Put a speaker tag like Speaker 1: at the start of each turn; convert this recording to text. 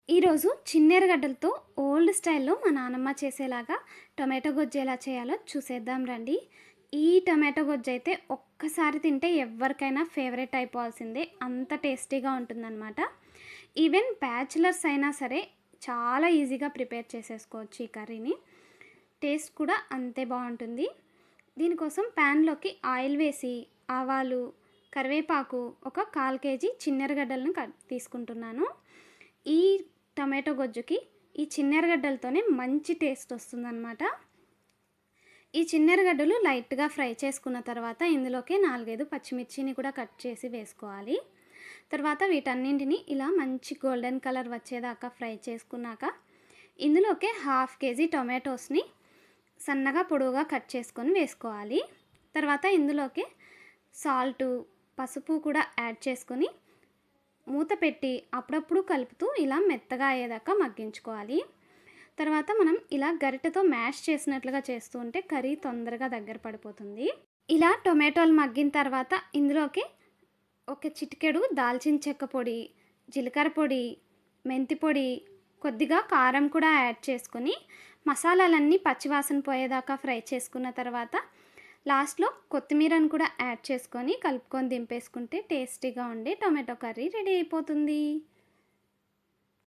Speaker 1: ఈరోజు చిన్నెరగడ్డలతో ఓల్డ్ స్టైల్‌లో మా నానమ్మ చేసేలాగా టొమాటో గొజ్జు ఎలా చేయాలో చూసేద్దాం రండి. ఈ టొమాటో గొజ్జయితే ఒక్కసారి తింటే ఎవ్వరికైనా ఫేవరెట్ అయిపోవాల్సిందే. అంత టేస్టీగా ఉంటుందనమాట. ఈవెన్ బ్యాచిలర్స్ అయినా సరే చాలా ఈజీగా ప్రిపేర్ చేసేసుకోవచ్చు ఈ కర్రీని. టేస్ట్ కూడా అంతే బావుంటుంది. దీనికోసం ప్యాన్‌లోకి ఆయిల్ వేసి ఆవాలు, కరివేపాకు, ఒక 1/4 కేజీ చిన్నెరగడ్డలను తీసుకుంటున్నాను. ఈ టమాటో గొజ్జుకి ఈ చిన్నెరగడ్డలతోనే మంచి టేస్ట్ వస్తుందనమాట. ఈ చిన్నెరగడ్డలు లైట్‌గా ఫ్రై చేసుకున్న తర్వాత ఇందులోకి 4, 5 పచ్చిమిర్చిని కూడా కట్ చేసి వేసుకోవాలి. తర్వాత వీటన్నింటిని ఇలా మంచి గోల్డెన్ కలర్ వచ్చేదాకా ఫ్రై చేసుకున్నాక ఇందులోకే 1/2 కేజీ టొమాటోస్‌ని సన్నగా పొడవుగా కట్ చేసుకొని వేసుకోవాలి. తర్వాత ఇందులోకి సాల్టు, పసుపు కూడా యాడ్ చేసుకొని మూత పెట్టి అప్పుడప్పుడు కలుపుతూ ఇలా మెత్తగా అయ్యేదాకా మగ్గించుకోవాలి. తర్వాత మనం ఇలా గరిటెతో మ్యాష్ చేసినట్లుగా చేస్తూ ఉంటే కర్రీ తొందరగా దగ్గర పడిపోతుంది. ఇలా టొమాటోలు మగ్గిన తర్వాత ఇందులోకి ఒక చిటికెడు దాల్చిన చెక్క పొడి, జీలకర్ర పొడి, మెంతి పొడి, కొద్దిగా కారం కూడా యాడ్ చేసుకొని మసాలాలన్నీ పచ్చివాసన పోయేదాకా ఫ్రై చేసుకున్న తర్వాత లాస్ట్‌లో కొత్తిమీరను కూడా యాడ్ చేసుకొని కలుపుకొని దింపేసుకుంటే టేస్టీగా ఉండే టొమాటో కర్రీ రెడీ అయిపోతుంది.